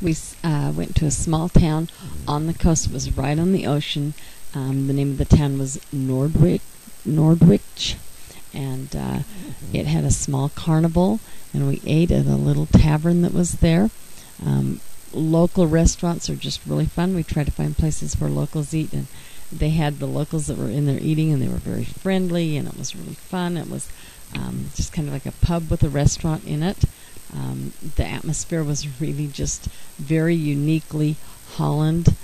We went to a small town on the coast. It was right on the ocean. The name of the town was Nordwich, and it had a small carnival, and we ate at a little tavern that was there. Local restaurants are just really fun. We try to find places where locals eat, and they had the locals that were in there eating, and they were very friendly, and it was really fun. It was just kind of like a pub with a restaurant in it. The atmosphere was really just very uniquely Holland.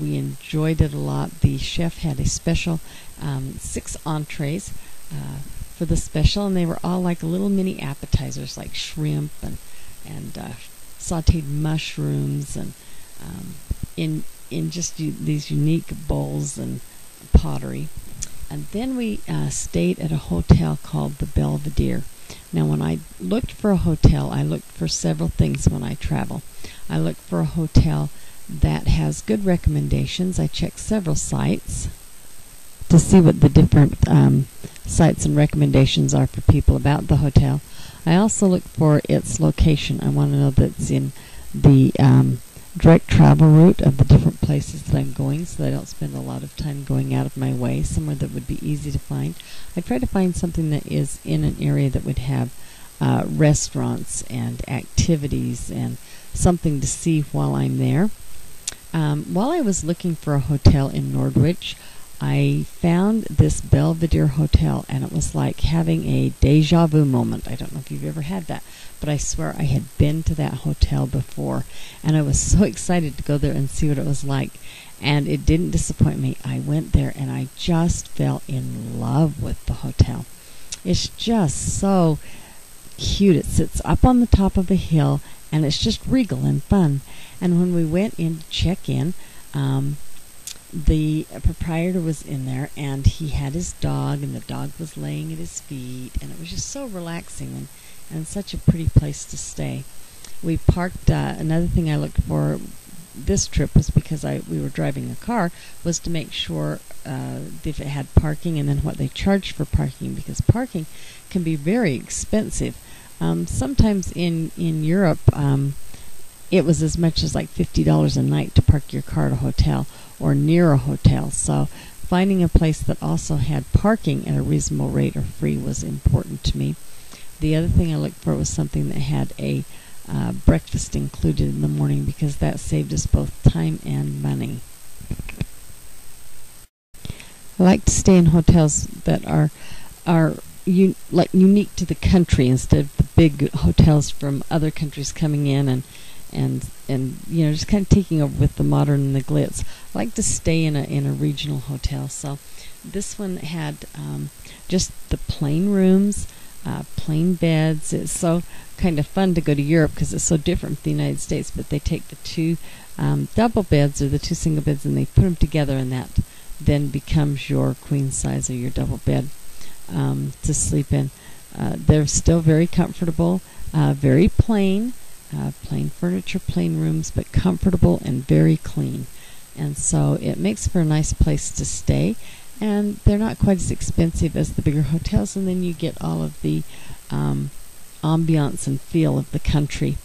We enjoyed it a lot. The chef had a special 6 entrees for the special, and they were all like little mini appetizers, like shrimp and sautéed mushrooms, and in just these unique bowls and pottery. And then we stayed at a hotel called the Belvedere. Now, when I looked for a hotel, I looked for several things when I travel. I look for a hotel that has good recommendations. I check several sites to see what the different sites and recommendations are for people about the hotel. I also look for its location. I want to know that it's in the direct travel route of the different places that I'm going, so that I don't spend a lot of time going out of my way, somewhere that would be easy to find. I try to find something that is in an area that would have restaurants and activities and something to see while I'm there. While I was looking for a hotel in Nordwich, I found this Belvedere Hotel, and it was like having a deja vu moment. I don't know if you've ever had that, but I swear I had been to that hotel before, and I was so excited to go there and see what it was like, and it didn't disappoint me. I went there, and I just fell in love with the hotel. It's just so cute. It sits up on the top of a hill, and it's just regal and fun. And when we went in to check in, the proprietor was in there, and he had his dog, and the dog was laying at his feet, and it was just so relaxing and such a pretty place to stay. We parked. Another thing I looked for this trip was because we were driving a car, was to make sure if it had parking, and then what they charged for parking, because parking can be very expensive. Sometimes in Europe, it was as much as like $50 a night to park your car at a hotel or near a hotel. So finding a place that also had parking at a reasonable rate or free was important to me. The other thing I looked for was something that had a breakfast included in the morning, because that saved us both time and money. I like to stay in hotels that are unique to the country, instead of the big hotels from other countries coming in and just kind of taking over with the modern and the glitz. I like to stay in a regional hotel. So this one had just the plain rooms, plain beds. It's so kind of fun to go to Europe because it's so different from the United States. But they take the 2 double beds or the 2 single beds, and they put them together, and that then becomes your queen size or your double bed to sleep in. They're still very comfortable, very plain. Plain furniture, plain rooms, but comfortable and very clean. And so it makes for a nice place to stay. And they're not quite as expensive as the bigger hotels. And then you get all of the ambiance and feel of the country.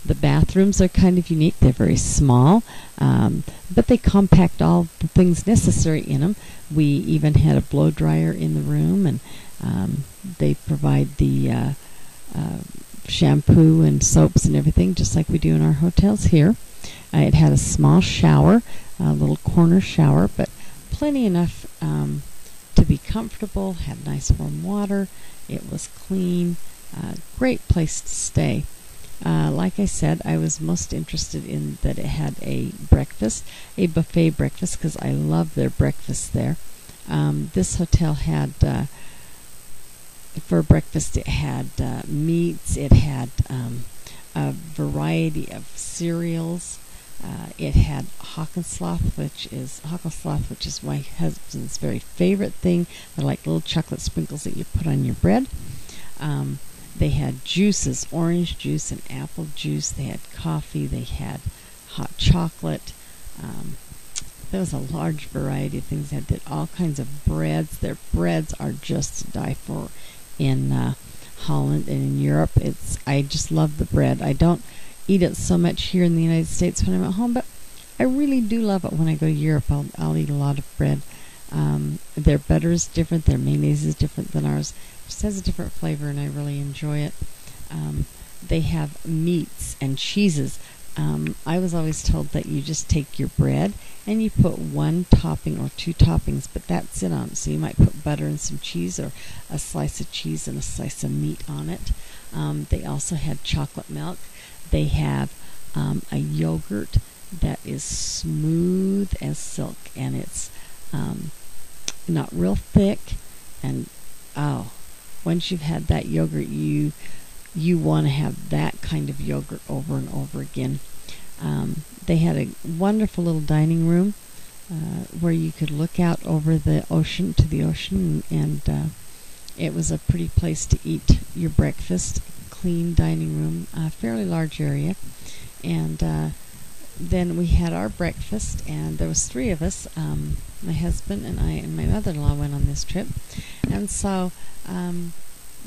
The bathrooms are kind of unique. They're very small, but they compact all the things necessary in them. We even had a blow dryer in the room, and they provide the shampoo and soaps and everything, just like we do in our hotels here. It had a small shower, a little corner shower, but plenty enough to be comfortable, had nice warm water. It was clean, great place to stay. Like I said, I was most interested in that it had a breakfast, a buffet breakfast, because I love their breakfast there. This hotel had for breakfast, it had meats, it had a variety of cereals, it had Hockensloth, which is my husband's very favorite thing. They're like little chocolate sprinkles that you put on your bread. They had juices, orange juice and apple juice. They had coffee. They had hot chocolate. There was a large variety of things. They did all kinds of breads. Their breads are just to die for in Holland and in Europe. I just love the bread. I don't eat it so much here in the United States when I'm at home, but I really do love it when I go to Europe. I'll eat a lot of bread. Their butter is different. Their mayonnaise is different than ours. It just has a different flavor, and I really enjoy it. They have meats and cheeses. I was always told that you just take your bread and you put one topping or two toppings, but that's it on it. So you might put butter and some cheese, or a slice of cheese and a slice of meat on it. They also had chocolate milk. They have a yogurt that is smooth as silk, and it's not real thick. And once you've had that yogurt, you want to have that kind of yogurt over and over again. They had a wonderful little dining room where you could look out over the ocean, and it was a pretty place to eat your breakfast. Clean dining room, fairly large area. And then we had our breakfast, and there was 3 of us. My husband and I and my mother-in-law went on this trip, and so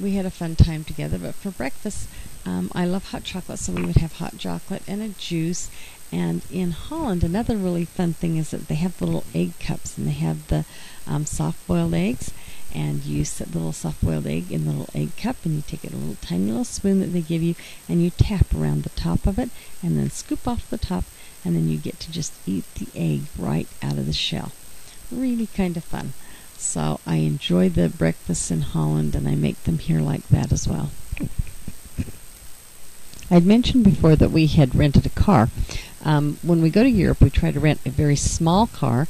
we had a fun time together. But for breakfast, I love hot chocolate, so we would have hot chocolate and a juice. And in Holland, another really fun thing is that they have the little egg cups, and they have the soft-boiled eggs. And you set the little soft-boiled egg in the little egg cup, and you take a little tiny little spoon that they give you, and you tap around the top of it, and then scoop off the top, and then you get to just eat the egg right out of the shell. Really kind of fun. So I enjoy the breakfasts in Holland, and I make them here like that as well. I'd mentioned before that we had rented a car. When we go to Europe, we try to rent a very small car,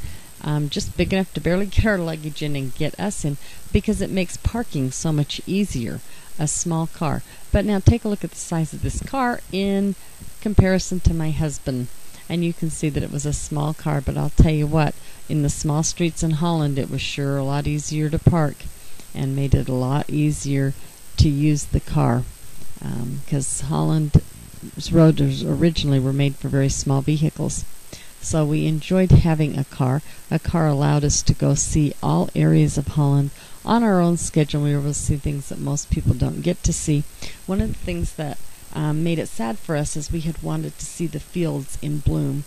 just big enough to barely get our luggage in and get us in, because it makes parking so much easier, a small car. But now take a look at the size of this car in comparison to my husband, and you can see that it was a small car. But I'll tell you what, in the small streets in Holland, it was sure a lot easier to park, and made it a lot easier to use the car, because Holland's roads originally were made for very small vehicles. So we enjoyed having a car. A car allowed us to go see all areas of Holland on our own schedule. We were able to see things that most people don't get to see. One of the things that made it sad for us is we had wanted to see the fields in bloom.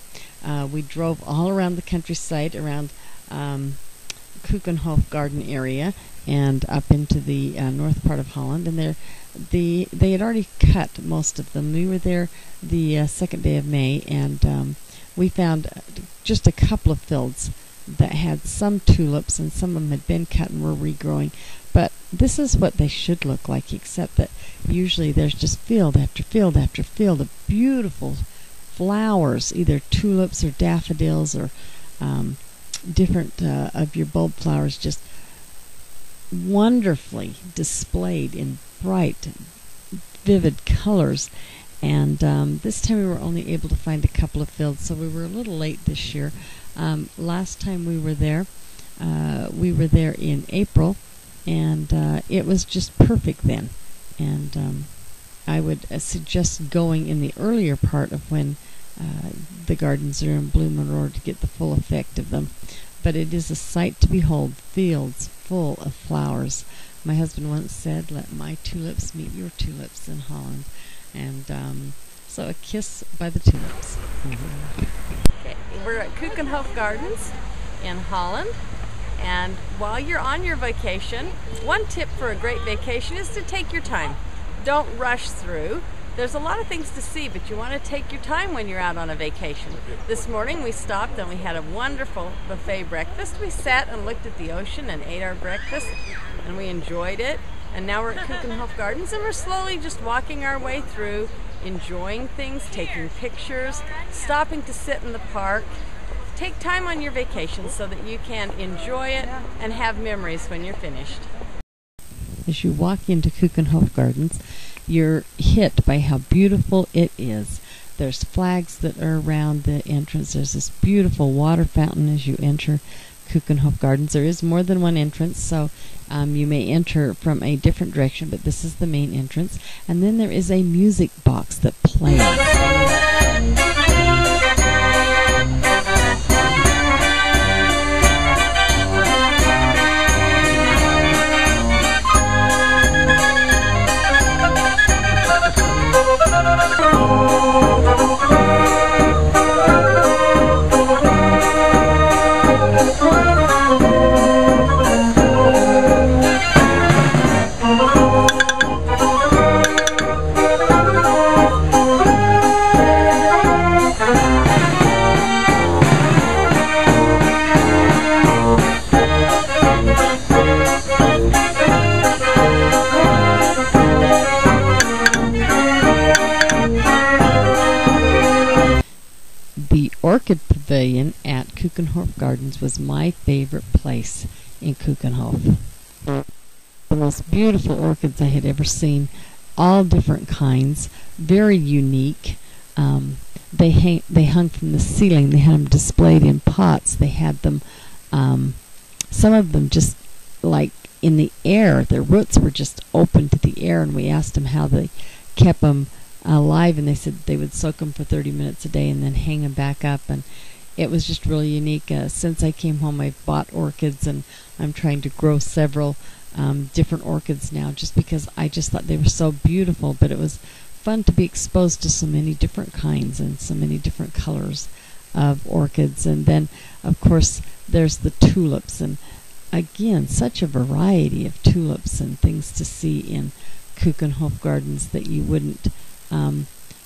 We drove all around the countryside, around Keukenhof Garden area, and up into the north part of Holland. And they had already cut most of them. We were there the second day of May, and we found just a couple of fields that had some tulips, and some of them had been cut and were regrowing. But this is what they should look like, except that usually there's just field after field after field of beautiful flowers, either tulips or daffodils or different of your bulb flowers, just wonderfully displayed in bright, vivid colors. And this time we were only able to find a couple of fields, so we were a little late this year. Last time we were there in April, and it was just perfect then. And I would suggest going in the earlier part of when the gardens are in bloom in order to get the full effect of them. But it is a sight to behold, fields full of flowers. My husband once said, "Let my tulips meet your tulips in Holland." And so a kiss by the tulips. Okay, we're at Keukenhof Gardens in Holland, and while you're on your vacation, one tip for a great vacation is to take your time. Don't rush through. There's a lot of things to see, but you want to take your time when you're out on a vacation. This morning we stopped and we had a wonderful buffet breakfast. We sat and looked at the ocean and ate our breakfast, and we enjoyed it. And now we're at Keukenhof Gardens, and we're slowly just walking our way through, enjoying things, taking pictures, stopping to sit in the park. Take time on your vacation so that you can enjoy it and have memories when you're finished. As you walk into Keukenhof Gardens, you're hit by how beautiful it is. There's flags that are around the entrance. There's this beautiful water fountain as you enter Keukenhof Gardens. There is more than one entrance, so you may enter from a different direction, but this is the main entrance. And then there is a music box that plays. pavilion at Keukenhof Gardens was my favorite place in Keukenhof. The most beautiful orchids I had ever seen, all different kinds, very unique. They hung from the ceiling. They had them displayed in pots. They had them, some of them just like in the air. Their roots were just open to the air, and we asked them how they kept them alive, and they said they would soak them for 30 minutes a day and then hang them back up, and it was just really unique. Since I came home, I've bought orchids, and I'm trying to grow several different orchids now, just because I just thought they were so beautiful. But it was fun to be exposed to so many different kinds and so many different colors of orchids. And then, of course, there's the tulips, and again, such a variety of tulips and things to see in Keukenhof Gardens that you wouldn't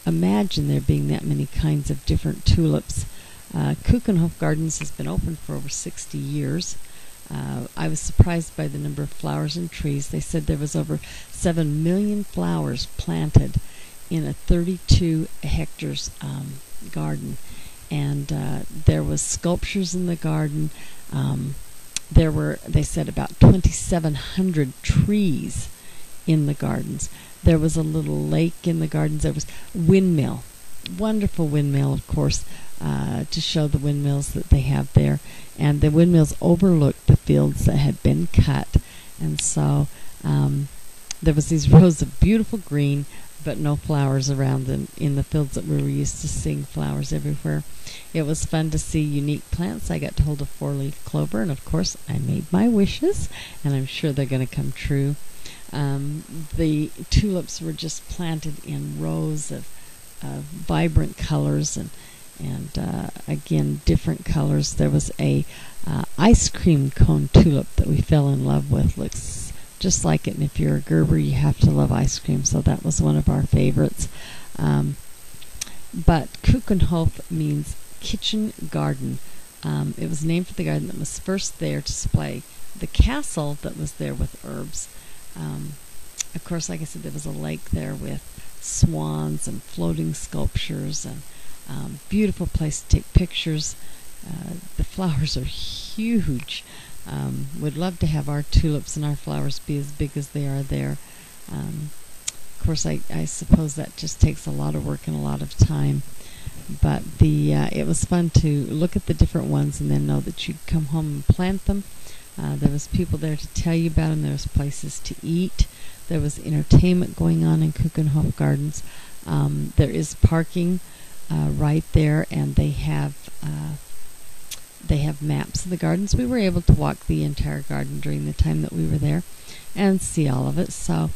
imagine there being that many kinds of different tulips. Keukenhof Gardens has been open for over 60 years. I was surprised by the number of flowers and trees. They said there was over 7 million flowers planted in a 32 hectares garden, and there was sculptures in the garden. There were, they said, about 2,700 trees in the gardens. There was a little lake in the gardens. There was windmill, wonderful windmill, of course, to show the windmills that they have there. And the windmills overlooked the fields that had been cut. And so there was these rows of beautiful green, but no flowers around them in the fields that we were used to seeing flowers everywhere. It was fun to see unique plants. I got to hold a 4-leaf clover, and of course I made my wishes, and I'm sure they're going to come true. The tulips were just planted in rows of vibrant colors, and again, different colors. There was a ice cream cone tulip that we fell in love with. Looks just like it, and if you're a Gerber, you have to love ice cream, so that was one of our favorites. But Keukenhof means kitchen garden. It was named for the garden that was first there to display the castle that was there with herbs. Of course, like I said, there was a lake there with swans and floating sculptures, and beautiful place to take pictures. The flowers are huge. Would love to have our tulips and our flowers be as big as they are there. Of course, I suppose that just takes a lot of work and a lot of time. But it was fun to look at the different ones and then know that you'd come home and plant them. There was people there to tell you about them. There was places to eat. There was entertainment going on in Keukenhof Gardens. There is parking right there, and they have maps of the gardens. We were able to walk the entire garden during the time that we were there and see all of it. So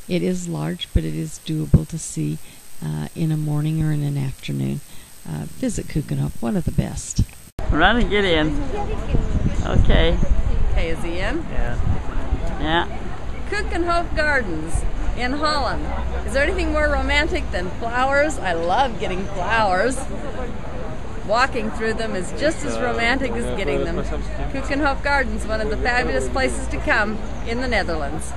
it is large, but it is doable to see in a morning or in an afternoon. Visit Keukenhof, one of the best. Run and get in. Okay. Okay, is he in? Yeah. Keukenhof Gardens in Holland. Is there anything more romantic than flowers? I love getting flowers. Walking through them is just as romantic as getting them. Keukenhof Gardens, one of the fabulous places to come in the Netherlands.